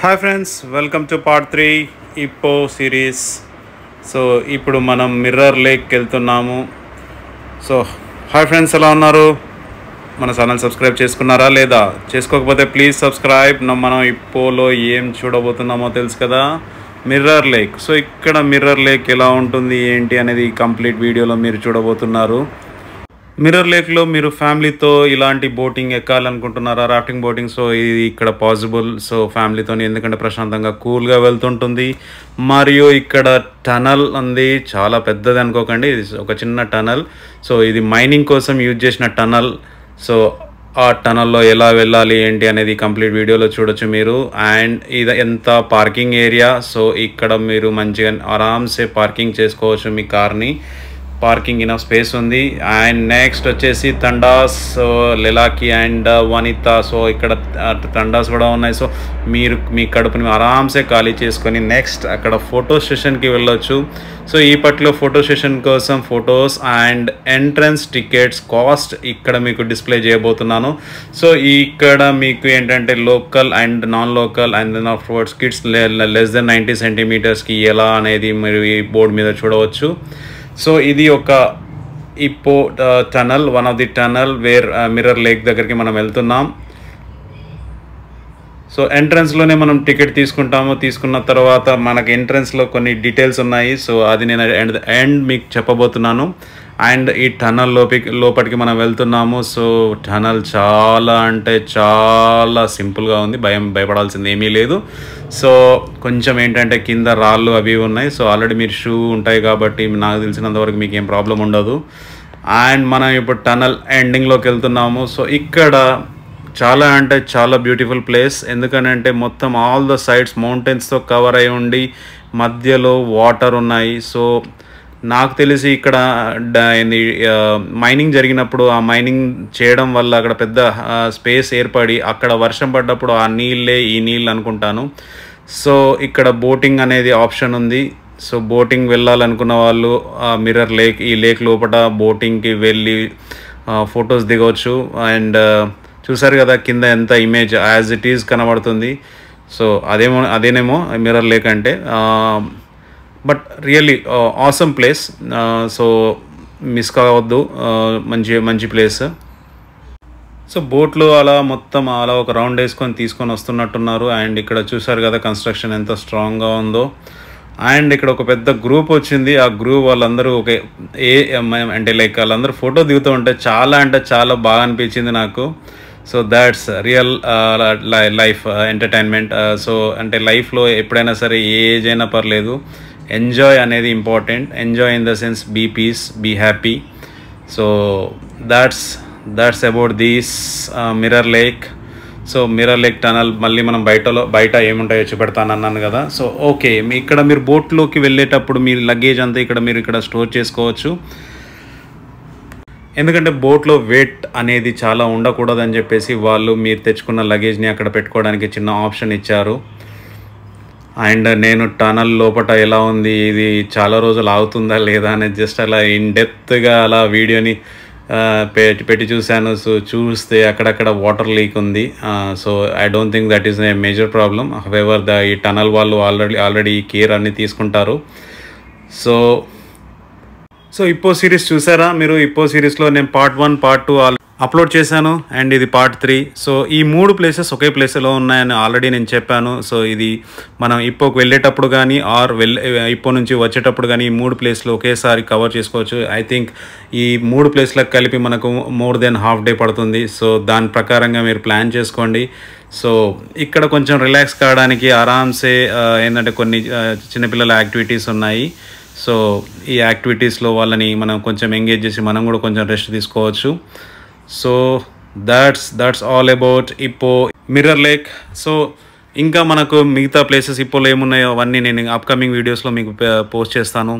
Hi friends, welcome to part 3 ఇప్పో series. So ఇప్పుడు మనం మిర్రర్ లేక్కి వెళ్తున్నాము. సో హాయ్ ఫ్రెండ్స్, ఎలా ఉన్నారు? మన ఛానల్ సబ్స్క్రైబ్ చేసుకున్నారా లేదా? చేసుకోకపోతే ప్లీజ్ సబ్స్క్రైబ్. మనం ఇప్పోలో ఏం చూడబోతున్నామో తెలుసు కదా, మిర్రర్ లేక్. సో ఇక్కడ మిర్రర్ లేక్ ఎలా ఉంటుంది ఏంటి అనేది కంప్లీట్ వీడియోలో మీరు చూడబోతున్నారు. మిర్రర్ లేక్లో మీరు ఫ్యామిలీతో ఇలాంటి బోటింగ్ ఎక్కాలనుకుంటున్నారా, రాఫ్టింగ్ బోటింగ్? సో ఇది ఇక్కడ పాసిబుల్. సో ఫ్యామిలీతో, ఎందుకంటే ప్రశాంతంగా కూల్గా వెళ్తుంటుంది. మరియు ఇక్కడ టనల్ ఉంది, చాలా పెద్దది అనుకోకండి, ఇది ఒక చిన్న టనల్. సో ఇది మైనింగ్ కోసం యూజ్ చేసిన టనల్. సో ఆ టనల్లో ఎలా వెళ్ళాలి ఏంటి అనేది కంప్లీట్ వీడియోలో చూడొచ్చు మీరు. అండ్ ఇది ఎంత పార్కింగ్ ఏరియా. సో ఇక్కడ మీరు మంచిగా ఆరామ్సే పార్కింగ్ చేసుకోవచ్చు మీ కార్ని. పార్కింగ్ ఇనఫ్ స్పేస్ ఉంది. అండ్ నెక్స్ట్ వచ్చేసి తండాస్, లెలాకి అండ్ వనిత. సో ఇక్కడ తండాస్ కూడా ఉన్నాయి. సో మీరు మీ కడుపుని ఆరామ్సే ఖాళీ చేసుకొని నెక్స్ట్ అక్కడ ఫోటో సెషన్కి వెళ్ళొచ్చు. సో ఈ పట్లో ఫోటో సెషన్ కోసం photos and entrance tickets cost ఇక్కడ మీకు డిస్ప్లే చేయబోతున్నాను. సో ఇక్కడ మీకు ఏంటంటే local and non local and then afterwards kids less than 90 సెంటీమీటర్స్కి ఎలా అనేది మీరు ఈ బోర్డు మీద చూడవచ్చు. సో ఇది ఒక ఇప్పో tunnel, one of the tunnel where mirror lake దగ్గరికి మనం వెళ్తున్నాం. సో ఎంట్రన్స్లోనే మనం టికెట్ తీసుకుంటాము. తీసుకున్న తర్వాత మనకి ఎంట్రన్స్లో కొన్ని డీటెయిల్స్ ఉన్నాయి. సో అది నేను ఎండ్ మీకు చెప్పబోతున్నాను. అండ్ ఈ టనల్ లోపలికి మనం వెళ్తున్నాము. సో టనల్ చాలా అంటే చాలా సింపుల్గా ఉంది, భయపడాల్సింది ఏమీ లేదు. సో కొంచెం ఏంటంటే కింద రాళ్ళు అవి ఉన్నాయి. సో ఆల్రెడీ మీరు షూ ఉంటాయి కాబట్టి నాకు తెలిసినంతవరకు మీకు ఏం ప్రాబ్లం ఉండదు. అండ్ మనం ఇప్పుడు టనల్ ఎండింగ్లోకి వెళ్తున్నాము. సో ఇక్కడ చాలా అంటే చాలా బ్యూటిఫుల్ ప్లేస్. ఎందుకనంటే మొత్తం ఆల్ ద సైడ్స్ మౌంటైన్స్తో కవర్ అయి ఉండి మధ్యలో వాటర్ ఉన్నాయి. సో నాకు తెలిసి ఇక్కడ మైనింగ్ జరిగినప్పుడు ఆ మైనింగ్ చేయడం వల్ల అక్కడ పెద్ద స్పేస్ ఏర్పడి అక్కడ వర్షం పడ్డప్పుడు ఆ నీళ్ళే ఈ నీళ్ళు అనుకుంటాను. సో ఇక్కడ బోటింగ్ అనేది ఆప్షన్ ఉంది. సో బోటింగ్ వెళ్ళాలనుకున్న వాళ్ళు మిర్రర్ లేక్, ఈ లేక్ లోపల బోటింగ్కి వెళ్ళి ఫొటోస్ దిగవచ్చు. అండ్ చూసారు కదా కింద ఎంత ఇమేజ్ యాజ్ ఇట్ ఈజ్ కనబడుతుంది. సో అదేనేమో మిర్రర్ లేక్ అంటే. But really awesome place. So miss కావద్దు, మంచి ప్లేస్. సో బోట్లో అలా మొత్తం అలా ఒక రౌండ్ వేసుకొని తీసుకొని వస్తున్నట్టున్నారు. అండ్ ఇక్కడ చూసారు కదా కన్స్ట్రక్షన్ ఎంత స్ట్రాంగ్గా ఉందో. అండ్ ఇక్కడ ఒక పెద్ద గ్రూప్ వచ్చింది. ఆ గ్రూప్ వాళ్ళందరూ అంటే లైక్ వాళ్ళందరూ ఫోటో దిగుతూ ఉంటే చాలా అంటే చాలా బాగా అనిపించింది నాకు. So that's real life entertainment. So అంటే లైఫ్లో ఎప్పుడైనా సరే ఏ ఏజ్ అయినా పర్లేదు, ఎంజాయ్ అనేది important. Enjoy in the sense be peace, be happy. So that's about these mirror lake. So mirror lake tunnel మళ్ళీ మనం బయట ఏముంటాయో చూపెడతానన్నాను కదా. సో ఓకే, ఇక్కడ మీరు బోట్లోకి వెళ్ళేటప్పుడు మీ లగేజ్ అంతా మీరు ఇక్కడ స్టోర్ చేసుకోవచ్చు. ఎందుకంటే బోట్లో వెయిట్ అనేది చాలా ఉండకూడదని చెప్పేసి వాళ్ళు మీరు తెచ్చుకున్న లగేజ్ని అక్కడ పెట్టుకోవడానికి చిన్న ఆప్షన్ ఇచ్చారు. అండ్ నేను టనల్ లోపల ఎలా ఉంది, ఇది చాలా రోజులు ఆగుతుందా లేదా అనేది జస్ట్ అలా ఇన్ డెప్త్గా అలా వీడియోని పెట్టి చూశాను. సో చూస్తే అక్కడక్కడ వాటర్ లీక్ ఉంది. So I don't think that is a major problem. However ఈ టనల్ వాళ్ళు ఆల్రెడీ కేర్ అన్ని తీసుకుంటారు. సో ఇప్పో సిరీస్ చూసారా మీరు? ఇప్పో సిరీస్లో నేను పార్ట్ 1, పార్ట్ 2 అప్లోడ్ చేశాను. అండ్ ఇది పార్ట్ 3. సో ఈ 3 ప్లేసెస్ ఒకే ప్లేస్లో ఉన్నాయని ఆల్రెడీ నేను చెప్పాను. సో ఇది మనం ఇప్పోకి వెళ్ళేటప్పుడు కానీ ఇప్పో నుంచి వచ్చేటప్పుడు కానీ ఈ 3 ప్లేస్లు ఒకేసారి కవర్ చేసుకోవచ్చు. ఐ థింక్ ఈ 3 ప్లేస్లకు కలిపి మనకు మోర్ దెన్ హాఫ్ డే పడుతుంది. సో దాని ప్రకారంగా మీరు ప్లాన్ చేసుకోండి. సో ఇక్కడ కొంచెం రిలాక్స్ కావడానికి ఆరామ్సే ఏంటంటే కొన్ని చిన్నపిల్లల యాక్టివిటీస్ ఉన్నాయి. సో ఈ యాక్టివిటీస్లో వాళ్ళని మనం కొంచెం ఎంగేజ్ చేసి మనం కూడా కొంచెం రెస్ట్ తీసుకోవచ్చు. సో దాట్స్ ఆల్ అబౌట్ ఇప్పో మిర్రర్ లేక్. సో ఇంకా మనకు మిగతా ప్లేసెస్ ఇప్పోలో ఏమున్నాయో అవన్నీ నేను అప్కమింగ్ వీడియోస్లో మీకు పోస్ట్ చేస్తాను.